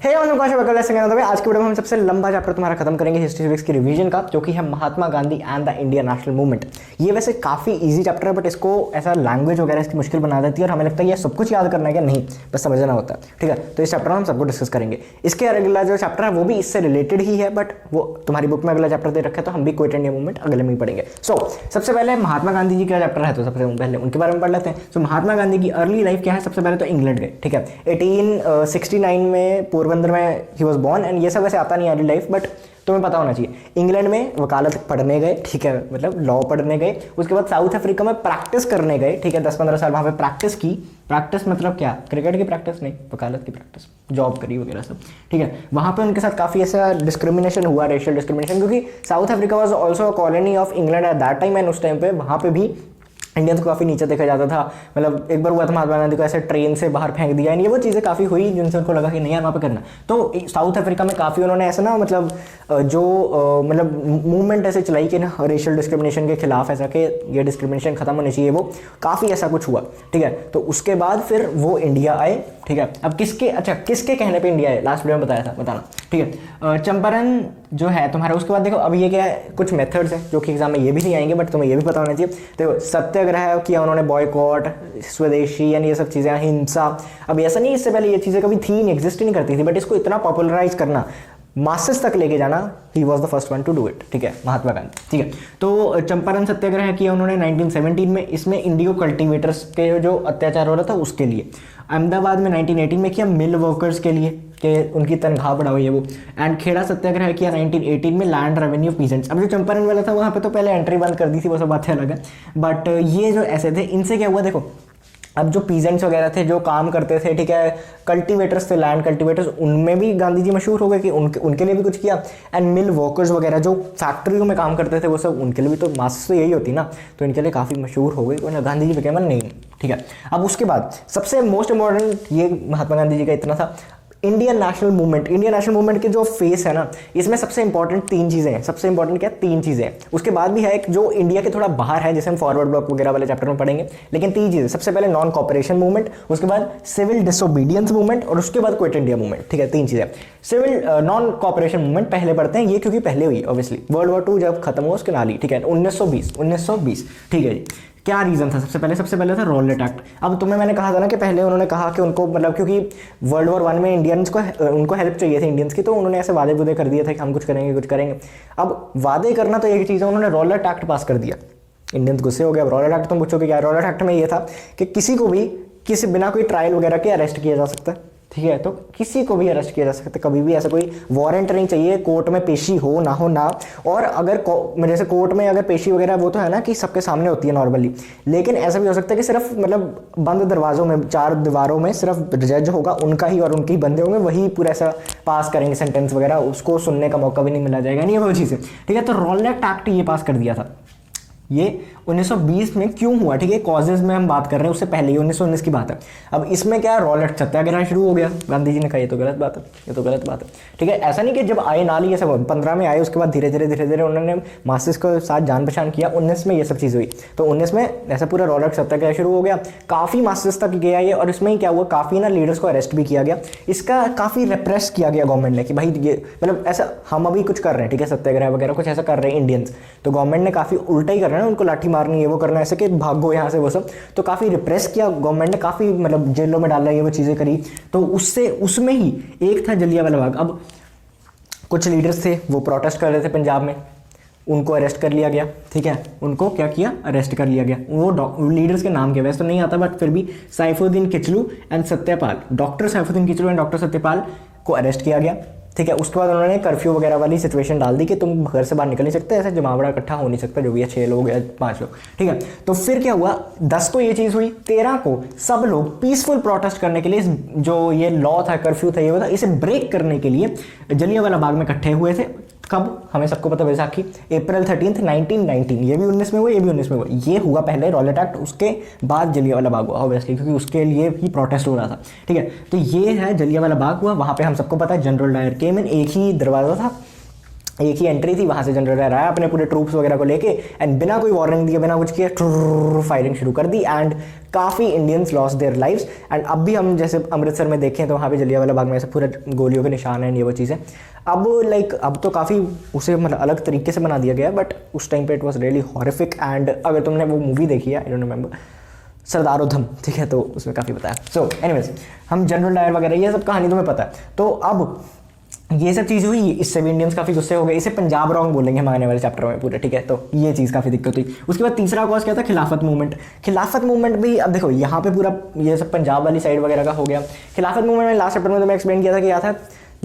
हे आज की वीडियो में हम सबसे लंबा चैप्टर तुम्हारा खत्म करेंगे हिस्ट्री सिविक्स की रिवीजन का, जो कि है Mahatma Gandhi and the Indian national movement. ये वैसे काफी इजी चैप्टर है, बट इसको ऐसा लैंग्वेज वगैरह इसकी मुश्किल बना देती है और हमें लगता है ये सब कुछ याद करना है क्या, नहीं, बस समझना होता है। ठीक है, तो इस चैप्टर में हम सबको डिस्कस करेंगे। इसके अगला जो चैप्टर है वो भी इससे रिलेटेड ही है, बट वो तुम्हारी बुक में अगला चैप्टर दे रखा है, तो हम भी क्विट इंडिया मूवमेंट अगले में ही पढ़ेंगे। सो सबसे पहले महात्मा गांधी जी का चैप्टर है, तो सबसे पहले उनके बारे में पढ़ लेते हैं। सो महात्मा गांधी की अर्ली लाइफ क्या है, सबसे पहले तो इंग्लैंड गए। ठीक है, 1869 में पोरबंदर में ही वॉज बॉर्न, एंड ये सब वैसे आता नहीं अर्ली लाइफ, बट तुम्हें पता होना चाहिए। इंग्लैंड में वकालत पढ़ने गए, ठीक है, मतलब लॉ पढ़ने गए। उसके बाद साउथ अफ्रीका में प्रैक्टिस करने गए। ठीक है, 10-15 साल वहाँ पे प्रैक्टिस की। प्रैक्टिस मतलब क्या, क्रिकेट की प्रैक्टिस नहीं, वकालत की प्रैक्टिस, जॉब करी वगैरह सब। ठीक है, वहाँ पे उनके साथ काफ़ी ऐसा डिस्क्रिमिनेशन हुआ, रेशियल डिस्क्रिमिनेशन, क्योंकि south Africa was also a colony of England at that time, and उस टाइम पे वहाँ पे भी इंडियंस को काफ़ी नीचे देखा जाता था। मतलब एक बार हुआ था महात्मा गांधी को ऐसे ट्रेन से बाहर फेंक दिया, ये वो चीज़ें काफ़ी हुई जिनसे उनको लगा कि नहीं यार वहाँ पे करना। तो साउथ अफ्रीका में काफ़ी उन्होंने ऐसा ना मतलब मतलब मूवमेंट ऐसे चलाई कि ना रेशियल डिस्क्रिमिनेशन के खिलाफ, ऐसा कि ये डिस्क्रिमिनेशन खत्म होनी चाहिए, वो काफ़ी ऐसा कुछ हुआ। ठीक है, तो उसके बाद फिर वो इंडिया आए। ठीक है, अब किसके कहने पर इंडिया आए, लास्ट वीडियो में बताया था, बताना। ठीक है, चंपारण जो है तुम्हारा, उसके बाद देखो अब ये क्या है, कुछ मेथड्स हैं जो कि एग्जाम में ये भी नहीं आएंगे, बट तुम्हें ये भी पता होना चाहिए। देखो सत्याग्रह किया उन्होंने, बॉयकॉट, स्वदेशी यानी ये सब चीज़ें, हिंसा। अब ऐसा नहीं, इससे पहले ये चीज़ें कभी थी नहीं, एग्जिस्ट नहीं करती थी, बट इसको इतना पॉपुलराइज करना, मासेस तक लेके जाना, he was the first one two do it. ठीक है, महात्मा गांधी। ठीक है, तो चंपारण सत्याग्रह किया उन्होंने 1917 में। इसमें इंडिगो कल्टीवेटर्स के जो अत्याचार हो रहा था उसके लिए। अहमदाबाद में 1918 में किया मिल वर्कर्स के लिए कि उनकी तनख्वाह बढ़ाओ ये वो। एंड खेड़ा सत्याग्रह किया 1918 में, लैंड रेवेन्यू पीजेंट्स। अब जो चंपारण वाला था वहाँ पे तो पहले एंट्री बंद कर दी थी, वो सब बातें अलग है, बट ये जो ऐसे थे, इनसे क्या हुआ देखो, अब जो पीजेंट्स वगैरह थे जो काम करते थे, ठीक है, कल्टीवेटर्स थे, लैंड कल्टीवेटर्स, उनमें भी गांधी जी मशहूर हो गए कि उनके लिए भी कुछ किया। एंड मिल वर्कर्स वगैरह जो फैक्ट्रियों में काम करते थे, वो सब उनके लिए भी तो मास तो यही होती ना, तो इनके लिए काफ़ी मशहूर हो गई। गांधी जी पे क्या मन नहीं। ठीक है, अब उसके बाद सबसे मोस्ट इंपॉर्टेंट ये महात्मा गांधी जी का इतना था, Indian national movement. Indian national movement के जो फेस है ना, इसमें सबसे इंपॉर्टेंट 3 चीज़ें हैं। सबसे इंपॉर्टेंट क्या, 3 चीज़ें हैं। उसके बाद भी है एक जो इंडिया के थोड़ा बाहर है, जैसे हम फॉरवर्ड ब्लॉक वगैरह वाले चैप्टर में पढ़ेंगे, लेकिन 3 चीज़ें। सबसे पहले नॉन कॉपरेशन मूवमेंट, उसके बाद सिविल डिसोबीडियंस मूवमेंट, और उसके बाद क्विट इंडिया मूवमेंट। ठीक है, 3 चीज़ें। सिविल नॉन कॉपरेशन मूवमेंट पहले पढ़ते हैं, ये क्योंकि पहले हुई ऑब्वियसली, वर्ल्ड वॉर 2 जब खत्म हुआ उसके नाल ही। ठीक है, 1920। ठीक है जी, क्या रीज़न था, सबसे पहले था रॉलेट एक्ट। अब तुम्हें मैंने कहा था ना कि पहले उन्होंने कहा कि उनको मतलब क्योंकि वर्ल्ड वॉर 1 में इंडियंस को उनको हेल्प चाहिए थी इंडियंस की, तो उन्होंने ऐसे वादे कर दिए थे कि हम कुछ करेंगे। अब वादे करना तो एक चीज़ है, उन्होंने रॉलेट एक्ट पास कर दिया, इंडियंस गुस्से हो गया। अब रॉलेट एक्ट तुम पूछोगे क्या, रॉलेट एक्ट में ये था कि किसी को भी बिना कोई ट्रायल वगैरह के अरेस्ट किया जा सकता है। ठीक है, तो किसी को भी अरेस्ट किया जा सकता है, कभी भी ऐसा कोई वारंट नहीं चाहिए, कोर्ट में पेशी हो ना। और अगर जैसे कोर्ट में अगर पेशी वगैरह वो तो है ना कि सबके सामने होती है नॉर्मली, लेकिन ऐसा भी हो सकता है कि सिर्फ मतलब बंद दरवाजों में, 4 दीवारों में सिर्फ जज होगा उनका ही, और उनके ही बंदे होंगे, वही पूरा ऐसा पास करेंगे सेंटेंस वगैरह, उसको सुनने का मौका भी नहीं मिला जाएगा, नहीं वो चीज़ें। ठीक है, तो रॉलेट एक्ट ये पास कर दिया था। ये 1920 में क्यों हुआ, ठीक है, कॉजेज में हम बात कर रहे हैं, उससे पहले ही 1919 की बात है। अब इसमें क्या, रॉलेट सत्याग्रह शुरू हो गया। गांधी जी ने कहा ये तो गलत बात है, ये तो गलत बात है। ठीक है, ऐसा नहीं कि जब आए नाल ही, ये सब 15 में आए, उसके बाद धीरे धीरे उन्होंने मासेस को साथ जान पहचान किया। 19 में ये सब चीज़ हुई, तो 19 में ऐसा पूरा रॉलेट सत्याग्रह शुरू हो गया, काफ़ी मासेस तक गया ये। और इसमें क्या हुआ, काफ़ी ना लीडर्स को अरेस्ट भी किया गया, इसका काफ़ी रिप्रेस किया गया गवर्नमेंट ने कि भाई ये मतलब ऐसा हम अभी कुछ कर रहे हैं, ठीक है, सत्याग्रह वगैरह कुछ ऐसा कर रहे हैं इंडियंस, तो गवर्नमेंट ने काफ़ी उल्टा ही कर रहे हैं, उनको लाठी मारनी ये वो करना, ऐसे कि भागो यहाँ से वो सब, तो काफ़ी रिप्रेस किया गवर्नमेंट ने, काफ़ी मतलब जेलों में डाला, ये वो चीज़ें करी। तो उसमें ही एक था जलियांवाला बाग। अब कुछ लीडर्स थे वो प्रोटेस्ट कर रहे थे पंजाब में, उनको अरेस्ट कर लिया गया। ठीक है, उनको क्या किया, अरेस्ट कर लिया गया। वो लीडर्स के नाम के वैसे तो नहीं आता, बट फिर भी Saifuddin Kitchlew and Satyapal, doctor Saifuddin Kitchlew and doctor Satyapal को अरेस्ट किया गया। ठीक है, उसके बाद उन्होंने कर्फ्यू वगैरह वाली सिचुएशन डाल दी कि तुम घर से बाहर निकल नहीं सकते, ऐसे जमावड़ा इकट्ठा हो नहीं सकता, जो भी है 6 लोग या 5 लोग। ठीक है, तो फिर क्या हुआ, 10 को ये चीज़ हुई, 13 को सब लोग पीसफुल प्रोटेस्ट करने के लिए, जो ये लॉ था, कर्फ्यू था, ये वो था, इसे ब्रेक करने के लिए जलियांवाला बाग में इकट्ठे हुए थे। कब, हमें सबको पता, बैसाखी, अप्रैल 13, 1919। ये भी 19 में हुआ, ये भी 19 में हुआ। ये हुआ पहले रॉलेट एक्ट, उसके बाद जलियांवाला बाग हुआ ऑब्वियसली, क्योंकि उसके लिए ही प्रोटेस्ट हो रहा था। ठीक है, तो ये है जलियांवाला बाग हुआ, वहाँ पे हम सबको पता है जनरल डायर केम इन, एक ही दरवाज़ा था, एक ही एंट्री थी, वहाँ से जनरल डायर आया अपने पूरे ट्रूप्स वगैरह को लेके एंड बिना कोई वार्निंग दिए, बिना कुछ किए फायरिंग शुरू कर दी एंड काफ़ी Indians lost their lives. And अब भी हम जैसे अमृतसर में देखें तो वहाँ पे जलियांवाला बाग में ऐसे पूरे गोलियों के निशान हैं, ये वो चीज़ें। अब अब तो काफ़ी उसे मतलब अलग तरीके से बना दिया गया, बट उस टाइम पे it was really horrific. And अगर तुमने वो मूवी देखी है, I don't remember, Sardar Udham, ठीक है, तो उसमें काफ़ी बताया। सो एनीवेज, हम जनरल डायर वगैरह ये सब कहानी तुम्हें पता है। तो अब ये सब चीज़ हुई, इससे भी इंडियंस काफ़ी गुस्से हो गए। इसे पंजाब रॉन्ग बोलेंगे हम आने वाले चैप्टर में पूरे, ठीक है। तो ये चीज़ काफ़ी दिक्कत हुई। उसके बाद तीसरा कॉज क्या था, खिलाफत मूवमेंट। खिलाफत मूवमेंट भी अब देखो यहाँ पे पूरा ये सब पंजाब वाली साइड वगैरह का हो गया। खिलाफत मूवमेंट में लास्ट चैप्टर में तो मैं एक्सप्लेन किया था कि क्या था,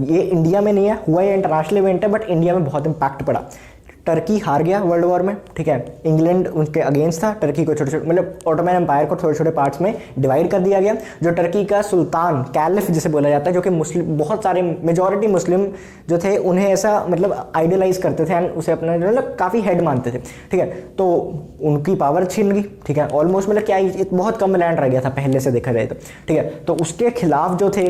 ये इंडिया में नहीं है, हुआ ये इंटरनेशनल इवेंट है, बट इंडिया में बहुत इंपैक्ट पड़ा। टर्की हार गया वर्ल्ड वॉर में, ठीक है, इंग्लैंड उनके अगेंस्ट था। टर्की को छोटे छोटे मतलब ऑटोमन एम्पायर को छोटे छोटे पार्ट्स में डिवाइड कर दिया गया। जो टर्की का सुल्तान, कैलिफ जिसे बोला जाता है, जो कि मुस्लिम, बहुत सारे मेजॉरिटी मुस्लिम जो थे उन्हें ऐसा मतलब आइडियलाइज करते थे एंड उसे अपना मतलब काफ़ी हेड मानते थे, ठीक है। तो उनकी पावर छीन गई, ठीक है, ऑलमोस्ट मतलब क्या बहुत कम लैंड रह गया था पहले से देखा जाए तो, ठीक है। तो उसके खिलाफ जो थे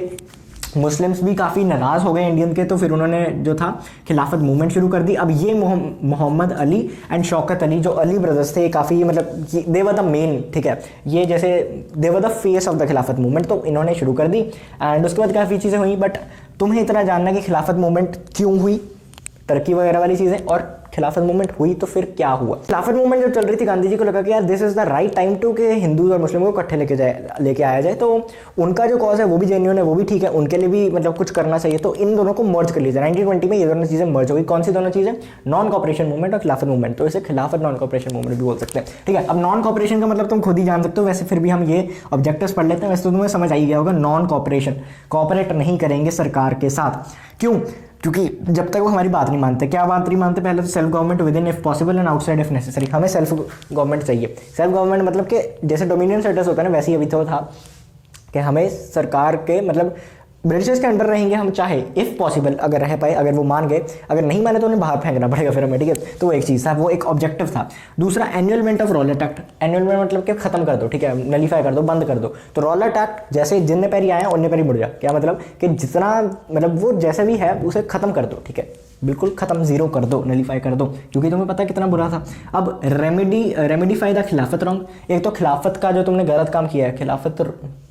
मुस्लिम्स भी काफ़ी नाराज़ हो गए इंडियन के, तो फिर उन्होंने जो था खिलाफत मूवमेंट शुरू कर दी। अब ये मोहम्मद अली एंड शौकत अली, जो अली ब्रदर्स थे, काफ़ी मतलब दे वर द मेन, ठीक है, ये जैसे they were the face of the Khilafat movement, तो इन्होंने शुरू कर दी। एंड उसके बाद काफ़ी चीज़ें हुई, बट तुम्हें इतना जानना कि खिलाफत मूवमेंट क्यों हुई, टर्की वगैरह वाली चीज़ें, और खिलाफत मूवमेंट हुई तो फिर क्या हुआ। खिलाफत मूवमेंट जब चल रही थी, गांधी जी को लगा कि यार this is the right time to कि हिंदू और मुस्लिम को इकट्ठे लेके आया जाए। तो उनका जो कॉज है वो भी जेन्युइन है, वो भी ठीक है, उनके लिए भी मतलब कुछ करना चाहिए, तो इन दोनों को मर्ज कर लिया जाए। 1920 में ये दोनों चीज़ें मर्ज हो गई। कौन सी दोनों चीज़ें, नॉन कॉपरेशन मूवमेंट और खिलाफत मूवमेंट। तो इसे खिलाफत नॉन कॉपरेशन मूवमेंट भी बोल सकते हैं, ठीक है। अब नॉन कॉपरेशन का मतलब तुम खुद ही जान सकते हो, वैसे फिर भी हम ये ऑब्जेक्टिव्स पढ़ लेते हैं। वैसे तो तुम्हें समझ आई गया होगा, नॉन कॉपरेशन, कॉपरेट नहीं करेंगे सरकार के साथ। क्यों? क्योंकि जब तक वो हमारी बात नहीं मानते। क्या बात नहीं मानते? पहले तो self government with in if possible and outside if necessary. हमें सेल्फ गवर्नमेंट चाहिए। सेल्फ गवर्नमेंट मतलब कि जैसे डोमिनियन स्टेटस होता है ना, वैसे ही अभी तो था कि हमें सरकार के मतलब ब्रिटिशर्स के अंडर रहेंगे हम, चाहे इफ़ पॉसिबल अगर रह पाए, अगर वो मान गए, अगर नहीं माने तो उन्हें बाहर फेंकना पड़ेगा फिर हमें, ठीक है। तो वो एक चीज़ था, वो एक ऑब्जेक्टिव था। दूसरा, एनुअलमेंट ऑफ रॉलेट एक्ट। एनुअलमेंट मतलब कि खत्म कर दो, ठीक है, नलीफाई कर दो, बंद कर दो। तो रॉलेट एक्ट जैसे जिनने पैरी आए उनने पैरी मुड़ जा। क्या मतलब कि जितना मतलब वो जैसे भी है उसे खत्म कर दो, ठीक है, बिल्कुल खत्म, जीरो कर दो, नलीफाई कर दो, क्योंकि तुम्हें पता है कितना बुरा था। अब रेमेडीफाई द खिलाफत रॉन्ग। एक तो खिलाफत का जो तुमने गलत काम किया है, खिलाफत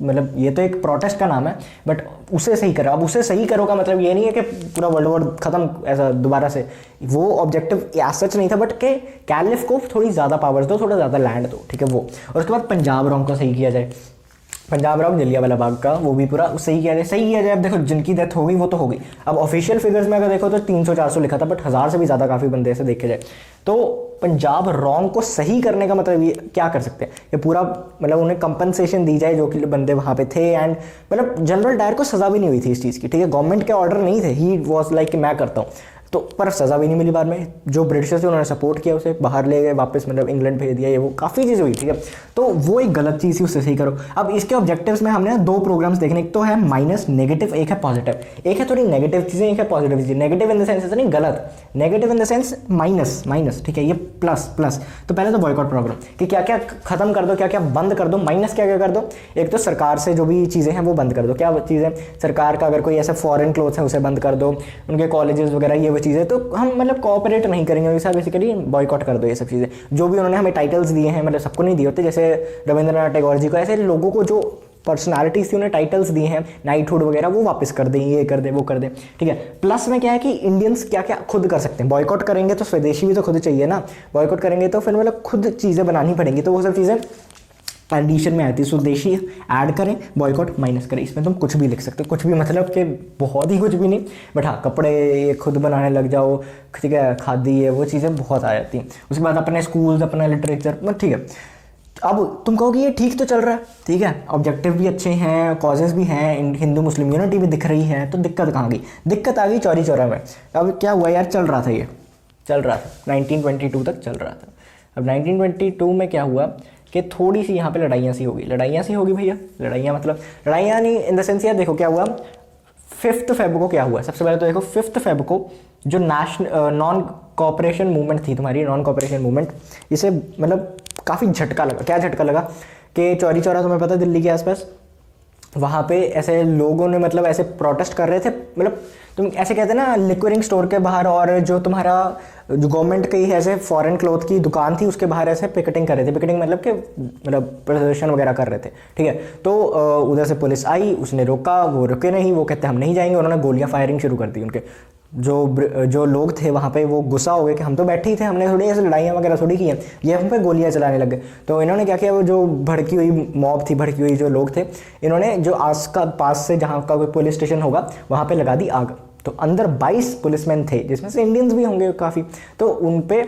मतलब ये तो एक प्रोटेस्ट का नाम है, बट उसे सही करो। अब उसे सही करो का मतलब ये नहीं है कि पूरा वर्ल्ड वॉर खत्म ऐसा दोबारा से, वो ऑब्जेक्टिव सच नहीं था, बट के कैलिफ को थोड़ी ज़्यादा पावर्स दो, थोड़ा ज़्यादा लैंड दो, ठीक है वो। और उसके बाद पंजाब रॉन्ग को सही किया जाए। पंजाब रॉन्ग जलियांवाला बाग का वो भी पूरा सही किया जाए, सही किया जाए। अब देखो जिनकी डेथ हो गई वो तो हो गई। अब ऑफिशियल फिगर्स में अगर देखो तो 300-400 लिखा था, बट 1000 से भी ज़्यादा काफ़ी बंदे ऐसे देखे जाए। तो पंजाब रॉन्ग को सही करने का मतलब ये क्या कर सकते हैं, ये पूरा मतलब उन्हें कंपनसेशन दी जाए जो कि बंदे वहाँ पे थे। एंड मतलब जनरल डायर को सज़ा भी नहीं हुई थी इस चीज़ की, ठीक है, गवर्नमेंट के ऑर्डर नहीं थे, ही वॉज लाइक कि मैं करता हूँ, तो पर सज़ा भी नहीं मिली बाद में। जो ब्रिटिशर्स थे उन्होंने सपोर्ट किया, उसे बाहर ले गए वापस, मतलब इंग्लैंड भेज दिया, ये वो काफ़ी चीज़ हुई, ठीक है। तो वो एक गलत चीज़ थी, उससे सही करो। अब इसके ऑब्जेक्टिव्स में हमने 2 प्रोग्राम्स देखने, एक तो है माइनस नेगेटिव, एक है पॉजिटिव। एक है थोड़ी नेगेटिव चीज़ें, एक है पॉजिटिव चीज़ें। नेगेटिव इन द सेंस नहीं गलत, negative in the sense minus, ठीक है, ये प्लस। तो पहले तो बॉयकॉट प्रोग्राम कि क्या क्या खत्म कर दो, क्या क्या बंद कर दो। माइनस क्या क्या कर दो, एक तो सरकार से जो भी चीज़ें हैं वो बंद कर दो। क्या चीज़ें, सरकार का अगर कोई ऐसा फॉरेन क्लोथ्स है उसे बंद कर दो, उनके कॉलेजेस वगैरह ये वो चीज़ें, तो हम मतलब कोऑपरेट नहीं करेंगे उनके साथ, बेसिकली बॉयकॉट कर दो ये सब चीज़ें। जो भी उन्होंने हमें टाइटल्स दिए हैं, मतलब सबको नहीं दिए होते, जैसे रविंद्रनाथ टैगोर जी को, ऐसे लोगों को जो पर्सनालिटीज थी उन्हें टाइटल्स दिए हैं, नाइटहुड वगैरह, वो वापस कर दें, ये कर दें, वो कर दें, ठीक है। प्लस में क्या है कि इंडियंस क्या क्या खुद कर सकते हैं। बॉयकॉट करेंगे तो स्वदेशी भी तो खुद चाहिए ना, बॉयकॉट करेंगे तो फिर मतलब खुद चीज़ें बनानी पड़ेंगी, तो वो सब चीज़ें एडिशन में आती है। स्वदेशी ऐड करें, बॉयकॉट माइनस करें। इसमें तुम कुछ भी लिख सकते हो, कुछ भी मतलब कि बहुत ही कुछ भी नहीं, बट हाँ कपड़े खुद बनाने लग जाओ, ठीक है, खादी है, वो चीज़ें बहुत आ जाती हैं। उसके बाद अपने स्कूल्स, अपना लिटरेचर, मतलब ठीक है। अब तुम कहोगे ये ठीक तो चल रहा है, ठीक है, ऑब्जेक्टिव भी अच्छे हैं, कॉजेज भी हैं, हिंदू मुस्लिम यूनिटी भी दिख रही है, तो दिक्कत कहाँ गई? दिक्कत आ गई चौरी चौरा में। अब क्या हुआ यार, चल रहा था, ये चल रहा था 1922 तक चल रहा था। अब 1922 में क्या हुआ कि थोड़ी सी यहाँ पे लड़ाइयाँ सी होगी भैया। लड़ाइयाँ मतलब लड़ाइयाँ नहीं इन द सेंस, यार देखो क्या हुआ 5 फेब को। क्या हुआ सबसे पहले तो देखो 5 फेब को जो नॉन कॉपरेशन मूवमेंट थी तुम्हारी, नॉन कॉपरेशन मूवमेंट, इसे मतलब काफ़ी झटका लगा। क्या झटका लगा कि चौरी चौरा तुम्हें पता है दिल्ली के आसपास, वहाँ पे ऐसे लोगों ने मतलब ऐसे प्रोटेस्ट कर रहे थे, मतलब तुम ऐसे कहते हैं ना लिक्विरिंग स्टोर के बाहर, और जो तुम्हारा जो गवर्नमेंट की ऐसे फॉरेन क्लॉथ की दुकान थी उसके बाहर ऐसे पिकेटिंग कर रहे थे, पिकेटिंग मतलब कि मतलब प्रदर्शन वगैरह कर रहे थे, ठीक है। तो उधर से पुलिस आई, उसने रोका, वो रुके नहीं, वो कहते हम नहीं जाएंगे, उन्होंने गोलियां फायरिंग शुरू कर दी। उनके जो लोग थे वहाँ पे वो गुस्सा हो गए कि हम तो बैठे ही थे, हमने थोड़ी ऐसे लड़ाइयाँ वगैरह थोड़ी की हैं, ये हम पे गोलियाँ चलाने लग गए। तो इन्होंने क्या किया, वो जो भड़की हुई मॉब थी, भड़की हुई जो लोग थे, इन्होंने जो आस का पास से जहाँ का कोई पुलिस स्टेशन होगा वहाँ पे लगा दी आग। तो अंदर 22 पुलिसमैन थे, जिसमें से इंडियंस भी होंगे काफ़ी, तो उन पे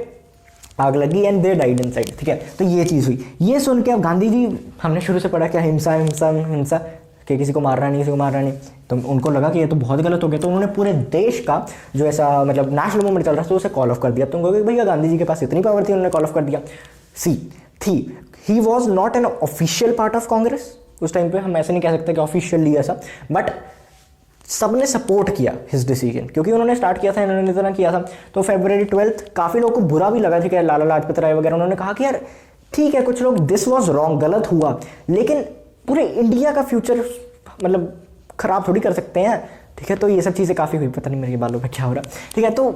आग लगी एंड दे डाइड इनसाइड, ठीक है। तो ये चीज़ हुई। ये सुन के अब गांधी जी, हमने शुरू से पढ़ा क्या, हिंसा हिंसा हिंसा, कि किसी को मारना नहीं, किसी को मारना नहीं, तो उनको लगा कि ये तो बहुत गलत हो गया। तो उन्होंने पूरे देश का जो ऐसा मतलब नेशनल मूवमेंट चल रहा था उसे कॉल ऑफ कर दिया। तुम कहोगे भैया गांधी जी के पास इतनी पावर थी, उन्होंने कॉल ऑफ कर दिया। थी he was not an official part of Congress उस टाइम पे, हम ऐसे नहीं कह सकते कि ऑफिशियली ऐसा, बट सबने सपोर्ट किया हिज डिसीजन, क्योंकि उन्होंने स्टार्ट किया था, इन्होंने इतना किया था। तो फरवरी 12 काफ़ी लोगों को बुरा भी लगा, ठीक है, लाला लाजपत राय वगैरह, उन्होंने कहा कि यार ठीक है, कुछ लोग दिस वॉज रॉन्ग, गलत हुआ, लेकिन पूरे इंडिया का फ्यूचर मतलब खराब थोड़ी कर सकते हैं, ठीक है। तो ये सब चीज़ें काफ़ी हुई, पता नहीं मेरे बालों में क्या हो रहा है, ठीक है। तो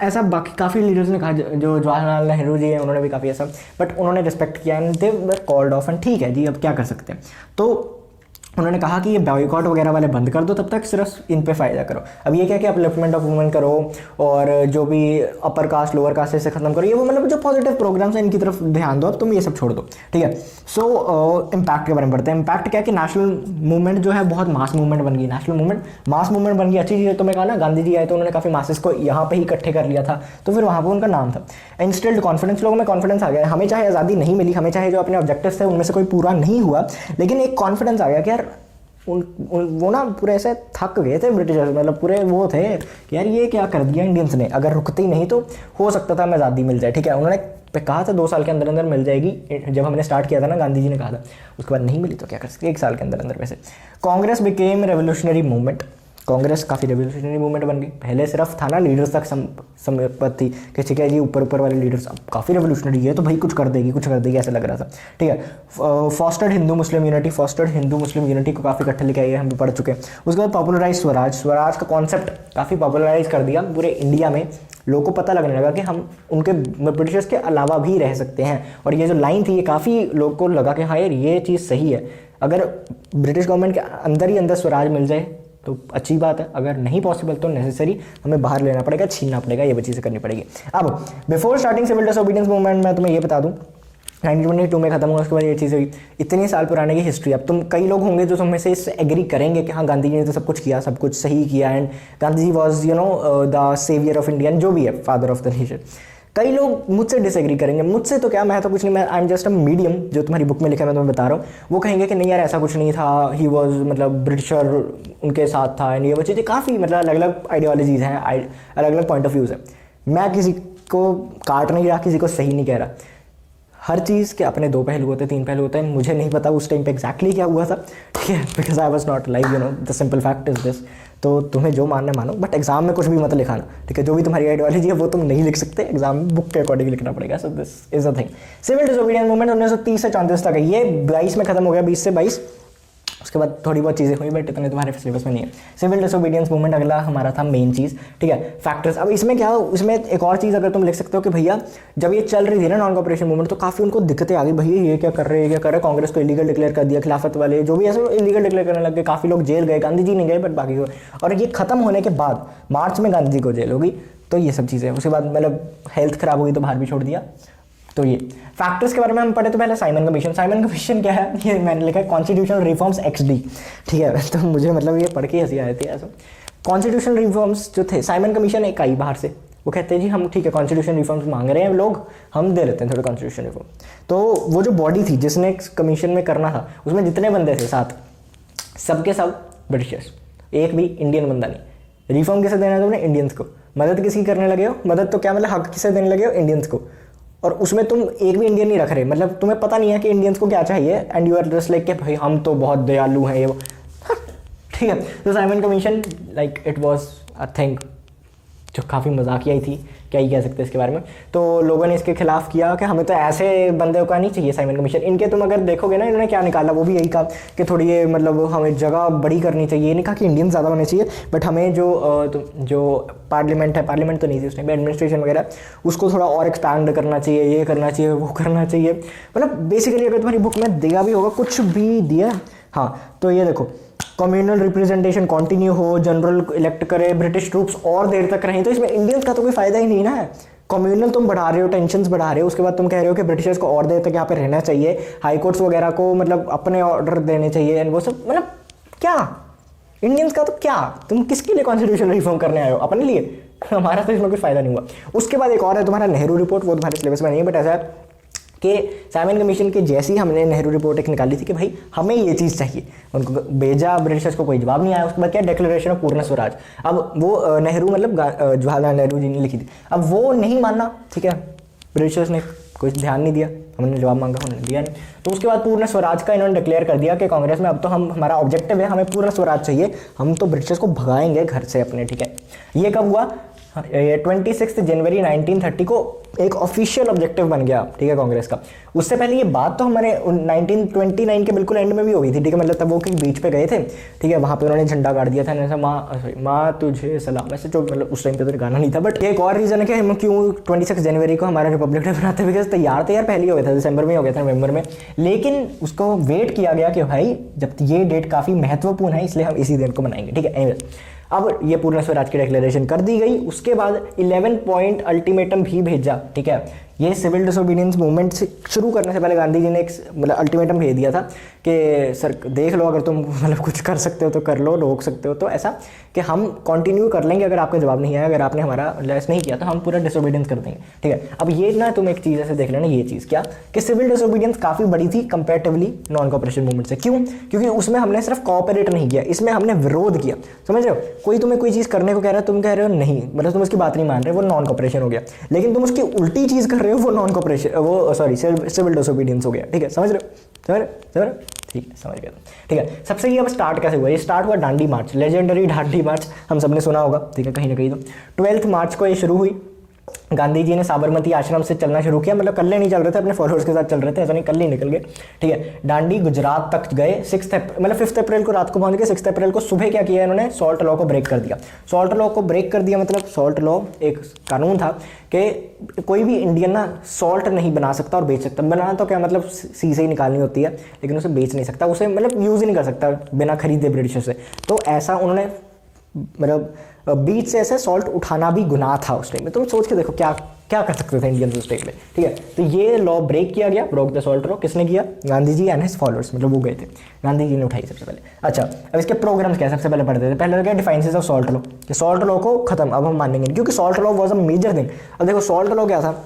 ऐसा बाकी काफ़ी लीडर्स ने कहा, जो जवाहरलाल नेहरू जी हैं उन्होंने भी काफ़ी ऐसा, बट उन्होंने रिस्पेक्ट किया and they were called off, and ठीक है जी, अब क्या कर सकते हैं। तो उन्होंने कहा कि ये बॉयकॉट वगैरह वाले बंद कर दो, तब तक सिर्फ इन पे फ़ायदा करो। अब ये क्या कि अपलिफ्टमेंट ऑफ वुमेन करो, और जो भी अपर कास्ट लोअर कास्ट से ख़त्म करो, ये वो मतलब जो पॉजिटिव प्रोग्राम्स हैं इनकी तरफ ध्यान दो, अब तुम ये सब छोड़ दो, ठीक है। सो इम्पैक्ट के बारे में पढ़ते हैं। इम्पैक्ट क्या है कि नेशनल मूवमेंट जो है बहुत मास मूवमेंट बन गई, नेशनल मूवमेंट मास मूवमेंट बन गई, अच्छी चीज़ है। तो मैं कहा ना गांधी जी आए तो उन्होंने काफ़ी मासेस को यहाँ पे ही इकट्ठे कर लिया था, तो फिर वहाँ पर उनका नाम था। इंस्टिल्ड कॉन्फिडेंस, लोगों में कॉन्फिडेंस आ गया, हमें चाहे आज़ादी नहीं मिली, हमें चाहे जो अपने ऑब्जेक्टिव्स थे उनमें से कोई पूरा नहीं हुआ, लेकिन एक कॉन्फिडेंस आ गया कि यार वो ना पूरे ऐसे थक गए थे ब्रिटिशर्स, मतलब पूरे वो थे कि यार ये क्या कर दिया इंडियंस ने, अगर रुकते ही नहीं तो हो सकता था हमें आज़ादी मिल जाए, ठीक है। उन्होंने कहा था 2 साल के अंदर अंदर मिल जाएगी, जब हमने स्टार्ट किया था ना, गांधी जी ने कहा था, उसके बाद नहीं मिली तो क्या कर सकते, 1 साल के अंदर अंदर। वैसे Congress became revolutionary movement, Congress काफ़ी रेवोल्यूशनरी मूवमेंट बन गई। पहले सिर्फ था ना लीडर्स तक संपत्ति कि ठीक है जी, ऊपर ऊपर वाले लीडर्स, अब काफ़ी रेवोल्यूशनरी है तो भाई कुछ कर देगी, कुछ कर देगी, ऐसा लग रहा था, ठीक है। फॉस्टर्ड Hindu Muslim unity, फॉस्टर्ड Hindu Muslim unity को काफ़ी इकट्ठे लेके आई है, हम भी पढ़ चुके हैं। उसके बाद पॉपुलराइज स्वराज, स्वराज का कॉन्सेप्ट काफ़ी पॉपुलराइज कर दिया पूरे इंडिया में, लोगों को पता लगने लगा कि हम उनके ब्रिटिशर्स के अलावा भी रह सकते हैं। और ये जो लाइन थी ये काफ़ी लोगों को लगा कि हाँ यार ये चीज़ सही है, अगर ब्रिटिश गवर्नमेंट के अंदर ही अंदर स्वराज मिल जाए तो अच्छी बात है, अगर नहीं पॉसिबल तो नेसेसरी हमें बाहर लेना पड़ेगा, छीनना पड़ेगा, ये चीज़ें करनी पड़ेगी। अब before starting civil disobedience movement मैं तुम्हें ये बता दूं 1922 में खत्म हुआ, उसके बाद ये चीज़ हुई। इतनी साल पुराने की हिस्ट्री, अब तुम कई लोग होंगे जो तुम से इससे एग्री करेंगे कि हाँ गांधी जी ने तो सब कुछ किया, सब कुछ सही किया, and Gandhi ji was the saviour of India, जो भी है फादर ऑफ द नेशन। कई लोग मुझसे डिसएग्री करेंगे, मुझसे तो क्या, मैं तो कुछ नहीं, मैं I am just a medium, जो तुम्हारी बुक में लिखा है मैं तुम्हें बता रहा हूँ। वो कहेंगे कि नहीं यार ऐसा कुछ नहीं था, ही वॉज मतलब ब्रिटिशर उनके साथ था, एंड ये वो चीज़ें काफ़ी मतलब अलग अलग आइडियोलॉजीज़ हैं, अलग अलग पॉइंट ऑफ व्यूज़ है। मैं किसी को काट नहीं रहा, किसी को सही नहीं कह रहा, हर चीज़ के अपने 2 पहलू होते हैं, 3 पहलू होते हैं। मुझे नहीं पता उस टाइम पे एग्जैक्टली क्या हुआ था, ठीक है, because I was not live, the simple fact is this. तो तुम्हें जो मानना मानो, बट एग्जाम में कुछ भी मत लिखाना, ठीक है, जो भी तुम्हारी आइडियोलॉजी है वो तुम नहीं लिख सकते, एग्जाम में बुक के अकॉर्डिंग लिखना पड़ेगा। So this is a thing. Civil disobedience movement 1930 से 34 तक है, ये 22 में खत्म हो गया, 20 से 22, उसके बाद थोड़ी बहुत चीज़ें हुई बट इतने तुम्हारे सिलेबस में नहीं है। सिविल डिसोबीडियंस मूवमेंट अगला हमारा था मेन चीज़, ठीक है, फैक्टर्स। अब इसमें क्या, इसमें एक और चीज़ अगर तुम लिख सकते हो कि भैया जब ये चल रही थी ना नॉन कॉपरेशन मूवमेंट, तो काफ़ी उनको दिक्कतें आ गई, भैया ये क्या कर रहे हैं, ये क्या कर रहे हैं, कांग्रेस को इलीगल डिक्लेयर कर दिया, खिलाफत वाले जो भी ऐसे इलीगल डिक्लेयर करने लग गए, काफ़ी लोग जेल गए, गांधी जी नहीं गए बट बाकी को। और ये खत्म होने के बाद मार्च में गांधी जी को जेल होगी, तो ये सब चीज़ें। उसके बाद मतलब हेल्थ खराब हुई तो बाहर भी छोड़ दिया। तो ये फैक्टर्स के बारे में हम पढ़े तो पहले साइमन कमीशन। साइमन कमीशन क्या है, ये मैंने लिखा है कॉन्स्टिट्यूशनल रिफॉर्म्स XD, ठीक है। तो मुझे मतलब ये पढ़ के हंसी आई थी ऐसा। कॉन्स्टिट्यूशनल रिफॉर्म्स जो थे, साइमन कमीशन एक आई बाहर से, वो कहते हैं जी हम ठीक है कॉन्स्टिट्यूशन रिफॉर्म्स मांग रहे हैं लोग, हम दे लेते हैं थोड़े कॉन्स्टिट्यूशन रिफॉर्म। तो वो जो बॉडी थी जिसने कमीशन में करना था, उसमें जितने बंदे थे 7, सबके सब ब्रिटिशर्स, एक भी इंडियन बंदा नहीं। रिफॉर्म किसे देना है तुमने, इंडियंस को। मदद किसकी करने लगे हो, मदद तो क्या मतलब हक किसे देने लगे हो, इंडियंस को। और उसमें तुम एक भी इंडियन नहीं रख रहे, मतलब तुम्हें पता नहीं है कि इंडियंस को क्या चाहिए, and you are just like कि भाई हम तो बहुत दयालु हैं ये वो, ठीक है। तो Simon commission like it was a thing जो काफ़ी मजाकिया ही थी, क्या ही कह सकते हैं इसके बारे में। तो लोगों ने इसके खिलाफ किया कि हमें तो ऐसे बंदे का नहीं चाहिए साइमन कमीशन। इनके तुम अगर देखोगे ना, इन्होंने क्या निकाला वो भी यही कहा कि थोड़ी ये मतलब हमें जगह बड़ी करनी चाहिए। ये नहीं कहा कि इंडियन ज़्यादा होने चाहिए, बट हमें जो पार्लियामेंट है, पार्लियामेंट तो नहीं थी उस टाइम पे, एडमिनिस्ट्रेशन वगैरह, उसको थोड़ा और एक्सपैंड करना चाहिए, ये करना चाहिए, वो करना चाहिए। मतलब बेसिकली अगर तुम्हारी बुक में दिया भी होगा, कुछ भी दिया, हाँ तो ये देखो, कम्युनल रिप्रेजेंटेशन कंटिन्यू हो, जनरल इलेक्ट करे, ब्रिटिश ट्रूप्स और देर तक रहें। तो इसमें इंडियंस का तो कोई फायदा ही नहीं ना। कम्युनल तुम बढ़ा रहे हो, टेंशन्स बढ़ा रहे हो, उसके बाद तुम कह रहे हो कि ब्रिटिशर्स को और देर तक यहाँ पे रहना चाहिए, हाई कोर्ट्स वगैरह को मतलब अपने ऑर्डर देने चाहिए, वो सब मतलब क्या इंडियंस का तो क्या, तुम किसके लिए कॉन्स्टिट्यूशन रिफॉर्म करने आए हो? अपने लिए? हमारा तो इसमें कोई फायदा नहीं हुआ। उसके बाद एक और है तुम्हारा नेहरू रिपोर्ट, वो तुम्हारे सिलेबस में नहीं है, बट ऐसा है कि साइमन कमीशन के जैसी हमने नेहरू रिपोर्ट एक निकाली थी कि भाई हमें ये चीज़ चाहिए, उनको भेजा, ब्रिटिशर्स को कोई जवाब नहीं आया। उसके बाद क्या, डिक्लेरेशन ऑफ पूर्ण स्वराज। अब वो नेहरू मतलब जवाहरलाल नेहरू जी ने लिखी थी, अब वो नहीं मानना, ठीक है, ब्रिटिशर्स ने कोई ध्यान नहीं दिया, हमने जवाब मांगा, उन्होंने दिया नहीं। तो उसके बाद पूर्ण स्वराज का इन्होंने डिक्लेयर कर दिया कि कांग्रेस में अब तो हमारा ऑब्जेक्टिव है, हमें पूर्ण स्वराज चाहिए, हम तो ब्रिटिशर्स को भगाएंगे घर से अपने, ठीक है। ये कब हुआ? 26 जनवरी 1930 को एक ऑफिशियल ऑब्जेक्टिव बन गया, ठीक है, कांग्रेस का। उससे पहले ये बात तो हमारे 1929 के बिल्कुल एंड में भी हो गई थी, ठीक है, मतलब तब वो कहीं बीच पे गए थे, ठीक है, वहाँ पे उन्होंने झंडा गाड़ दिया था, ऐसा माँ तुझे सलाम, वैसे जो मतलब उस टाइम पे तो गाना नहीं था, बट एक और रीज़न है कि हम क्यों 26 जनवरी को हमारा रिपब्लिक डे बनाते, बिकॉज तैयार पहले ही हो गया था, दिसंबर में हो गया था, नवंबर में, लेकिन उसको वेट किया गया कि भाई जब ये डेट काफ़ी महत्वपूर्ण है, इसलिए हम इसी दिन को मनाएंगे, ठीक है। एनीवेज, अब ये पूर्ण स्वराज की डिक्लेरेशन कर दी गई। उसके बाद 11 पॉइंट अल्टीमेटम भी भेजा, ठीक है। ये सिविल डिसोबीडियंस मूवमेंट से शुरू करने से पहले गांधी जी ने एक मतलब अल्टीमेटम भेज दिया था कि सर देख लो, अगर तुम मतलब कुछ कर सकते हो तो कर लो, रोक सकते हो तो, ऐसा कि हम कंटिन्यू कर लेंगे अगर आपका जवाब नहीं आया, अगर आपने हमारा लेस नहीं किया तो हम पूरा डिसोबीडियंस कर देंगे, ठीक है। अब ये ना तुम एक चीज़ ऐसे देख लेना, ये चीज़ क्या कि सिविल डिसोबीडियंस काफ़ी बड़ी थी कंपेरेटिवली नॉन कॉपरेशन मूवमेंट से। क्यों? क्योंकि उसमें हमने सिर्फ कॉपरेट नहीं किया, इसमें हमने विरोध किया, समझ रहे हो। कोई तुम्हें कोई चीज़ करने को कह रहा है, तुम कह रहे हो नहीं, मतलब तुम उसकी बात नहीं मान रहे, वो नॉन कॉपरेशन हो गया। लेकिन तुम उसकी उल्टी चीज़ कर रहे हो, वो नॉन कॉपरेशन, वो सॉरी सिविल डिसोबीडियंस हो गया, ठीक है। समझ रहे हो? ठीक है, समझ गया, ठीक है। सबसे ये अब स्टार्ट कैसे हुआ? ये स्टार्ट हुआ दांडी मार्च, लेजेंडरी दांडी मार्च, हम सबने सुना होगा, ठीक है, कहीं ना कहीं तो 12 मार्च को ये शुरू हुई। गांधी जी ने साबरमती आश्रम से चलना शुरू किया, मतलब कल्ले नहीं चल रहे थे, अपने फॉलोअर्स के साथ चल रहे थे, ऐसा नहीं कल्ले निकल गए, ठीक है। दांडी गुजरात तक गए, 5 अप्रैल को रात को पहुंच गए। 6 अप्रैल को सुबह क्या किया इन्होंने? सॉल्ट लॉ को ब्रेक कर दिया। सॉल्ट लॉ को ब्रेक कर दिया मतलब सॉल्ट लॉ एक कानून था कि कोई भी इंडियन ना सॉल्ट नहीं बना सकता और बेच सकता। बनाना तो क्या मतलब सी से ही निकालनी होती है, लेकिन उसे बेच नहीं सकता, उसे मतलब यूज़ ही नहीं कर सकता बिना खरीदे ब्रिटिशर से। तो ऐसा उन्होंने मतलब बीच से ऐसे सॉल्ट उठाना भी गुनाह था उस टाइम में। तुम सोच के देखो क्या क्या कर सकते थे इंडियन उस टाइम में, ठीक है। तो ये लॉ ब्रेक किया गया, ब्रोक द सॉल्ट लॉ। किसने किया? Gandhi ji and his followers, मतलब वो गए थे, गांधी जी ने उठाई सबसे पहले। अच्छा, अब इसके प्रोग्राम्स क्या सबसे पहले पढ़ते थे। पहले तो क्या, डिफाइंसेस ऑफ सॉल्ट लॉ, कि सॉल्ट लॉ को खत्म अब हम मानेंगे नहीं, क्योंकि salt law was a major thing. अब देखो सॉल्ट लॉ क्या था,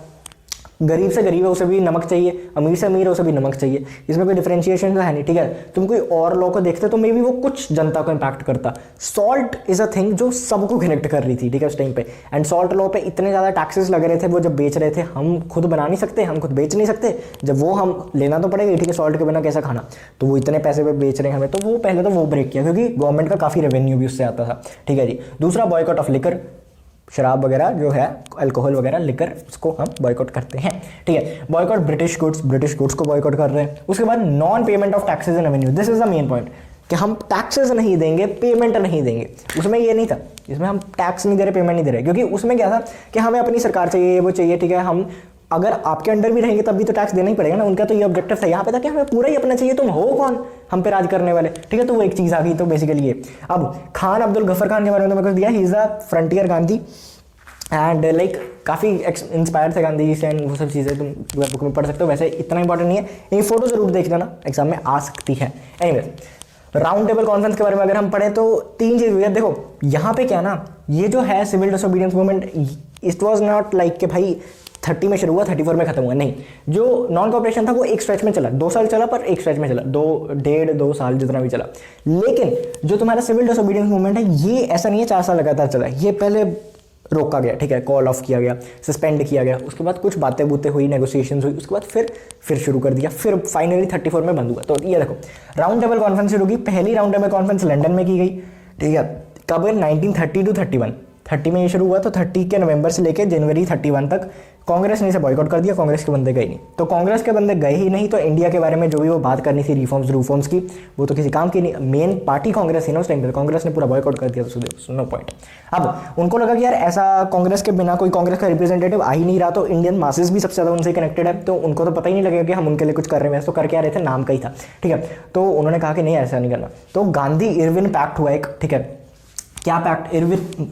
गरीब से गरीब है उसे भी नमक चाहिए, अमीर से अमीर है उसे भी नमक चाहिए, इसमें कोई डिफरेंशिएशन तो है नहीं, ठीक है। तुम कोई और लॉ को देखते तो मे बी वो कुछ जनता को इम्पैक्ट करता। सॉल्ट इज अ थिंग जो सबको कनेक्ट कर रही थी, ठीक है, उस टाइम पे। एंड सॉल्ट लॉ पे इतने ज़्यादा टैक्सेस लग रहे थे, वो जब बेच रहे थे, हम खुद बना नहीं सकते, हम खुद बेच नहीं सकते, जब वो हम लेना तो पड़ेगा, ठीक है, सॉल्ट के बिना कैसा खाना, तो वो इतने पैसे पे बेच रहे हैं हमें, तो वो पहले तो वो ब्रेक किया, क्योंकि गवर्नमेंट का काफ़ी रेवेन्यू भी उससे आता था, ठीक है जी। दूसरा, बॉयकॉट ऑफ लिकर, शराब वगैरह जो है, अल्कोहल वगैरह, लिकर, उसको हम बॉयकॉट करते हैं, ठीक है। बॉयकॉट ब्रिटिश गुड्स को बॉयकॉट कर रहे हैं। उसके बाद non payment of taxes and revenue, this is the main point, कि हम टैक्सेस नहीं देंगे, पेमेंट नहीं देंगे। उसमें ये नहीं था, इसमें हम टैक्स नहीं दे रहे, पेमेंट नहीं दे रहे, क्योंकि उसमें क्या था कि हमें अपनी सरकार चाहिए, वो चाहिए, ठीक है। हम अगर आपके अंडर भी रहेंगे तब भी तो टैक्स देना ही पड़ेगा ना, उनका तो ये ऑब्जेक्टिव था। यहाँ पे था कि हमें पूरा ही अपना चाहिए, तुम हो कौन हम पे राज करने वाले, ठीक है। तो वो एक चीज़ आ गई, तो बेसिकली ये। अब खान अब्दुल गफर खान के बारे में तो मैं कुछ दिया, he is the frontier Gandhi and like काफ़ी इंस्पायर थे गांधी जी से, एंड वो सब चीज़ें तुम बुक में पढ़ सकते हो, वैसे इतना इंपॉर्टेंट नहीं है। ये फोटो जरूर देख लेना, एग्जाम में आ सकती है। एनीवे, राउंड टेबल कॉन्फ्रेंस के बारे में अगर हम पढ़ें तो 3 चीज़ हुई है। देखो यहाँ पे क्या ना, ये जो है civil disobedience movement, it was not like कि भाई 30 में शुरू हुआ 34 में खत्म हुआ, नहीं। जो नॉन कॉपरेशन था वो एक स्ट्रेच में चला, 2 साल चला, पर एक स्ट्रेच में चला, 2 साल जितना भी चला। लेकिन जो तुम्हारा सिविल डिसोबीडियंस मूवमेंट है, ये ऐसा नहीं है 4 साल लगातार चला, ये पहले रोका गया, ठीक है, कॉल ऑफ किया गया, सस्पेंड किया गया, उसके बाद कुछ बातें बूतें हुई, नेगोशिएशंस हुई, उसके बाद फिर शुरू कर दिया, फिर फाइनली 34 में बंद हुआ। तो ये देखो, राउंड टेबल कॉन्फ्रेंस शुरू की, पहली राउंड टेबल कॉन्फ्रेंस लंदन में की गई, ठीक है। कब? 1930 to 31, 30 में ये शुरू हुआ, तो 30 के नवंबर से लेकर जनवरी 31 तक कांग्रेस ने इसे बॉयकॉट कर दिया, कांग्रेस के बंदे गए नहीं। तो कांग्रेस के बंदे गए ही नहीं, तो इंडिया के बारे में जो भी वो बात करनी थी रिफॉर्म्स की, वो तो किसी काम की नहीं। मेन पार्टी कांग्रेस थी ना उस टाइम पे, कांग्रेस ने पूरा बॉयकॉट कर दिया, तो नो पॉइंट। अब उनको लगा कि यार ऐसा कांग्रेस के बिना कोई कांग्रेस का रिप्रेजेंटेटिव आ ही नहीं रहा, तो इंडियन मासेस भी सबसे ज़्यादा उनसे कनेक्टेड है, तो उनको तो पता ही नहीं लगेगा कि हम उनके लिए कुछ कर रहे हैं, तो कर क्या रहे थे, नाम का ही था, ठीक है। तो उन्होंने कहा कि नहीं ऐसा नहीं करना, तो गांधी इरविन पैक्ट हुआ एक, ठीक है। क्या पैक्ट? इरविन,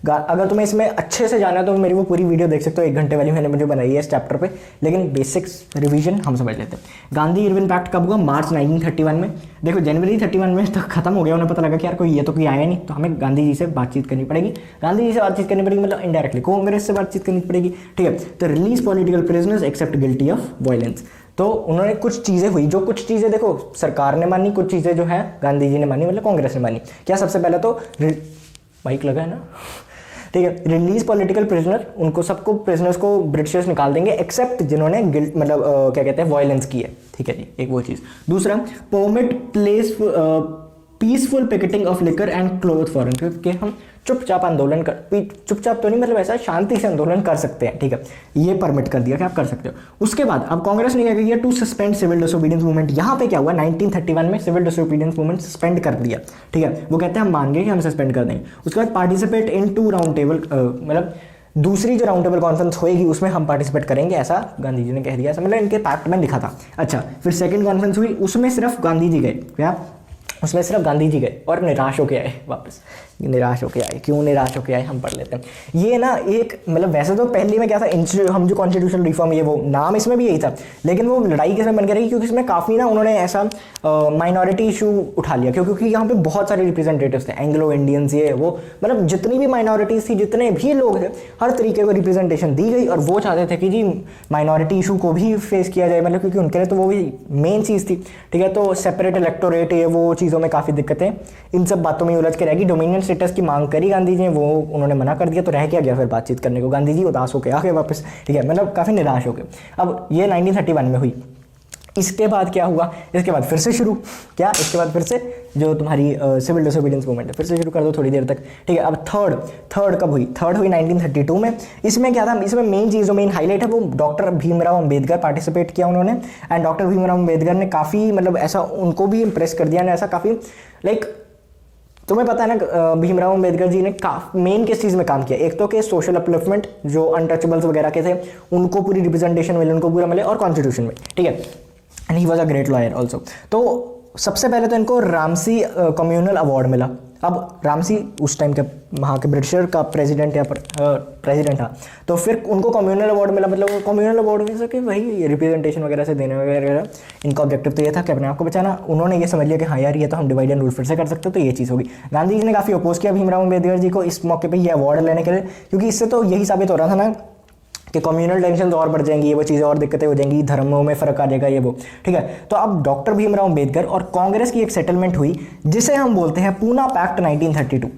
अगर तुम्हें इसमें अच्छे से जाना है तो मेरी वो पूरी वीडियो देख सकते हो, 1 घंटे वाली मैंने मुझे बनाई है इस चैप्टर पे, लेकिन बेसिक्स रिवीजन हम समझ लेते हैं। गांधी इरविन पैक्ट कब हुआ? मार्च 1931 में। देखो जनवरी 31 में तो खत्म हो गया, उन्हें पता लगा कि यार कोई ये तो कोई आया नहीं, तो हमें गांधी जी से बातचीत करनी पड़ेगी। गांधी जी से बातचीत करनी पड़ेगी मतलब इनडायरेक्टली कांग्रेस से बातचीत करनी पड़ेगी, ठीक है। तो release political prisoners except guilty of violence. तो उन्होंने कुछ चीज़ें हुई, जो कुछ चीज़ें देखो सरकार ने मानी, कुछ चीज़ें जो है गांधी जी ने मानी, मतलब कांग्रेस ने मानी। क्या? सबसे पहले तो माइक लगा है ना, ठीक है। रिलीज पॉलिटिकल प्रिजनर, उनको सबको प्रिजनर्स को ब्रिटिशर्स निकाल देंगे एक्सेप्ट जिन्होंने गिल्ट मतलब क्या कहते हैं वायलेंस की है, ठीक है जी, एक वो चीज़। दूसरा, permit place peaceful picketing of liquor and cloth foreign, क्योंकि हम चुपचाप आंदोलन कर, चुपचाप तो नहीं मतलब ऐसा शांति से आंदोलन कर सकते हैं, ठीक है, ये परमिट कर दिया कि आप कर सकते हो। उसके बाद अब कांग्रेस ने क्या किया? To suspend civil disobedience movement. यहाँ पे क्या हुआ? 1931 में सिविल डिसोबीडियंस मूवमेंट सस्पेंड कर दिया, ठीक है। वो कहते हैं हम मान गए कि हम सस्पेंड कर देंगे। उसके बाद पार्टिसिपेट इन 2 राउंड टेबल, मतलब दूसरी जो राउंड टेबल कॉन्फ्रेंस होएगी उसमें हम पार्टिसिपेट करेंगे, ऐसा गांधी जी ने कह दिया, ऐसा मतलब इनके पैक्ट में लिखा था। अच्छा, फिर सेकंड कॉन्फ्रेंस हुई, उसमें सिर्फ गांधी जी गए, क्या? उसमें सिर्फ गांधी जी गए और निराश होके आए वापस। निराश होके आए, क्यों निराश होके आए हम पढ़ लेते हैं। ये ना एक मतलब वैसे तो पहले में क्या था, हम जो कॉन्स्टिट्यूशनल रिफॉर्म, ये वो नाम इसमें भी यही था, लेकिन वो लड़ाई किस में बन के रही, क्योंकि इसमें काफ़ी ना उन्होंने ऐसा माइनॉरिटी इशू उठा लिया, क्योंकि यहाँ पे बहुत सारे रिप्रेजेंटेटिव्स थे, एंग्लो इंडियंस, ये वो, मतलब जितनी भी माइनॉरिटीज़ थी, जितने भी लोग थे, हर तरीके को रिप्रेजेंटेशन दी गई। और वो चाहते थे कि जी माइनॉरिटी इशू को भी फेस किया जाए, मतलब क्योंकि उनके लिए तो वो भी मेन चीज़ थी, ठीक है। तो सेपरेट इलेक्टोरेट, ये वो चीज़ों में काफ़ी दिक्कतें, इन सब बातों में उलझ के रहेगी। डोमिनियन स्टेटस की मांग करी गांधी जी ने, वो उन्होंने मना कर दिया, तो रह क्या गया फिर बातचीत करने को? गांधी जी उदास होकर आ गए वापस, ठीक है, मतलब काफ़ी निराश हो गए। अब ये 1931 में हुई। इसके बाद क्या हुआ? इसके बाद फिर से शुरू, क्या? इसके बाद फिर से जो तुम्हारी सिविल डिसोबीडियंस मूवमेंट है, फिर से शुरू कर दो थोड़ी देर तक, ठीक है। अब थर्ड कब हुई? थर्ड हुई 1932 में। इसमें क्या था? इसमें मेन चीज़, जो मेन हाईलाइट है, वो डॉक्टर भीमराव अंबेडकर पार्टिसिपेट किया उन्होंने। एंड डॉक्टर भीमराव अंबेडकर ने काफ़ी मतलब ऐसा उनको भी इम्प्रेस कर दिया, ऐसा काफ़ी लाइक, तुम्हें पता है ना भीमराव अंबेडकर जी ने मेन किस चीज़ में काम किया? एक तो कि सोशल अपलिफ्टमेंट, जो अनटचेबल्स वगैरह के थे उनको पूरी रिप्रेजेंटेशन मिले, उनको पूरा मिले, और कॉन्स्टिट्यूशन में, ठीक है। And he was a great lawyer also. तो सबसे पहले तो इनको रामसी कम्युनल अवार्ड मिला। अब रामसी उस टाइम के वहाँ के ब्रिटिशर का प्रेसिडेंट या प्रेसिडेंट था, तो फिर उनको कम्युनल अवार्ड मिला। मतलब कम्युनल अवार्ड में कि वही रिप्रेजेंटेशन वगैरह से देने वगैरह, इनका ऑब्जेक्टिव तो ये था कि अपने आप को बचाना। उन्होंने ये समझ लिया कि हाँ यार ये तो हम डिवाइड एंड रूल फिर से कर सकते हो, तो ये चीज़ होगी। गांधी जी ने काफ़ी अपोज किया भीमराव अम्बेडकर जी को इस मौके पर ये अवार्ड लेने के लिए, क्योंकि इससे तो यही साबित हो रहा था ना कि कम्युनल टेंशन और बढ़ जाएंगी, ये वो चीज़ें और दिक्कतें हो जाएंगी, धर्मों में फ़र्क आ जाएगा, ये वो, ठीक है। तो अब डॉक्टर भीमराव अंबेडकर और कांग्रेस की एक सेटलमेंट हुई, जिसे हम बोलते हैं पूना पैक्ट 1932।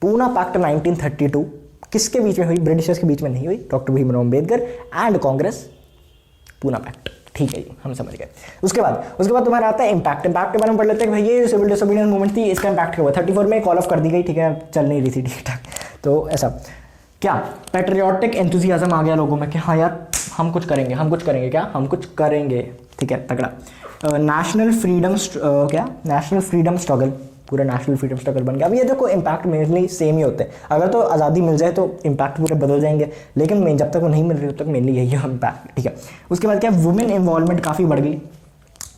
पूना पैक्ट 1932 किसके बीच में हुई? ब्रिटिशर्स के बीच में नहीं हुई, doctor Bhimrao Ambedkar and Congress, Poona pact, ठीक है जी, हम समझ गए। उसके बाद तुम्हारा आता है इम्पैक्ट। इम्पैक्ट के बारे में पढ़ लेते हैं कि भाई ये सिविल डिसोबीडियंस मूवमेंट थी, इसका इम्पैक्ट क्या हुआ? 34 में कॉल ऑफ कर दी गई, ठीक है, चल नहीं रही थी ठीक ठाक। तो ऐसा क्या पेट्रियाटिक एंथुसियाज्म आ गया लोगों में कि हाँ यार हम कुछ करेंगे, क्या हम कुछ करेंगे, ठीक है, तगड़ा। नेशनल फ्रीडम स्ट्रगल, पूरा नेशनल फ्रीडम स्ट्रगल बन गया। अब ये देखो इम्पैक्ट मेनली सेम ही होते हैं, अगर तो आज़ादी मिल जाए तो इम्पैक्ट पूरे बदल जाएंगे, लेकिन जब तक वो नहीं मिल रही तब तक मेनली यही है इम्पैक्ट, ठीक है। उसके बाद क्या, वुमेन इन्वॉल्वमेंट काफ़ी बढ़ गई,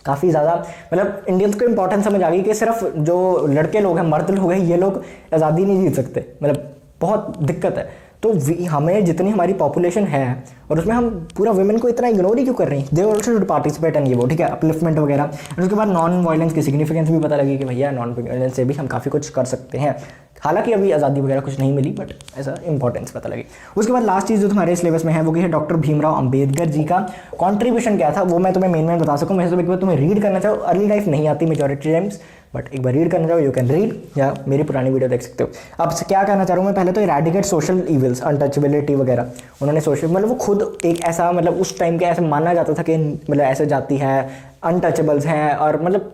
काफ़ी ज़्यादा, मतलब इंडियंस को इंपॉर्टेंस समझ आ गई कि सिर्फ जो लड़के लोग हैं, मर्द लोग हैं, ये लोग आज़ादी नहीं जीत सकते, मतलब बहुत दिक्कत है। तो हमें जितनी हमारी पॉपुलेशन है और उसमें हम पूरा वुमेन को इतना इग्नोर ही क्यों कर रहे हैं? They also should participate and ये वो, ठीक है, अपलिफ्टमेंट वगैरह। और उसके बाद नॉन वायलेंस की सिग्निफिकेंस भी पता लगी कि भैया नॉन वायलेंस से भी हम काफ़ी कुछ कर सकते हैं। हालांकि अभी आज़ादी वगैरह कुछ नहीं मिली, बट ऐसा इंपॉर्टेंस पता लगी। उसके बाद लास्ट चीज़ जो तुम्हारे सिलेबस में है वो कि है डॉक्टर भीमराव अंबेडकर जी का कॉन्ट्रीब्यूशन क्या था, वो मैं तुम्हें मेन बता सकूँ। मैं एक बार तुम्हें रीड करना चाहो, अर्ली लाइफ नहीं आती मेजॉरिटी टाइम्स, बट एक बार रीड करना चाहो यू कैन रीड, या मेरी पुरानी वीडियो देख सकते हो। अब क्या कहना चाह रहा हूँ मैं, पहले तो इरेडिकेट सोशल इविल्स, अनटचेबिलिटी वगैरह, उन्होंने सोशल, मतलब वो खुद एक ऐसा, मतलब उस टाइम के ऐसा माना जाता था कि मतलब ऐसे जाति है, अनटचेबल्स हैं, और मतलब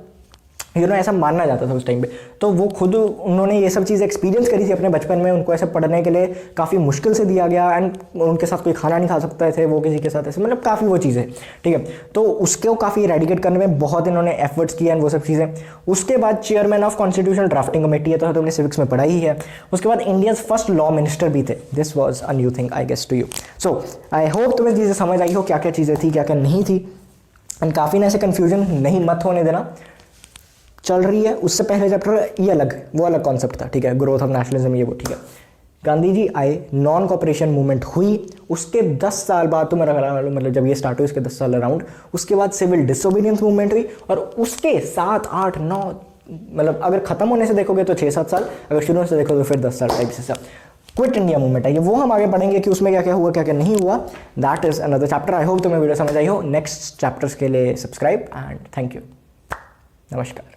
ऐसा मानना जाता था उस टाइम पे। तो वो खुद उन्होंने ये सब चीज़ एक्सपीरियंस करी थी अपने बचपन में, उनको ऐसे पढ़ने के लिए काफ़ी मुश्किल से दिया गया, एंड उनके साथ कोई खाना नहीं खा सकते थे वो किसी के साथ, ऐसे मतलब काफ़ी वो चीज़ें, ठीक है। तो उसको काफ़ी इरेडिकेट करने में बहुत इन्होंने एफर्ट्स किए एंड वो सब चीज़ें। उसके बाद chairman of constitution drafting committee है, तो तुमने सिविक्स में पढ़ा ही है। उसके बाद इंडियाज फर्स्ट लॉ मिनिस्टर भी थे। This was a new thing I guess to you. So I hope तुम्हें चीज़ें समझ आई हो, क्या क्या चीज़ें थी क्या क्या नहीं थी, एंड काफ़ी ना ऐसे कन्फ्यूजन नहीं मत होने देना। चल रही है उससे पहले चैप्टर ये अलग, वो अलग कॉन्सेप्ट था, ठीक है, ग्रोथ ऑफ नेशनलिज्म ये वो, ठीक है। गांधी जी आए, नॉन कॉपरेशन मूवमेंट हुई, उसके 10 साल बाद तो मेरा मतलब जब ये स्टार्ट हुई उसके 10 साल अराउंड, उसके बाद सिविल डिसोबीडियंस मूवमेंट हुई, और उसके 7, 8, 9 मतलब अगर खत्म होने से देखोगे तो 6-7 साल, अगर शुरू से देखोगे तो फिर 10 साल टाइप से सब क्विट इंडिया मूवमेंट है ये, वो हम आगे पढ़ेंगे कि उसमें क्या क्या हुआ क्या क्या नहीं हुआ। That is another chapter. I hope तुम्हें वीडियो समझ आई हो। नेक्स्ट चैप्टर्स के लिए सब्सक्राइब एंड थैंक यू। नमस्कार।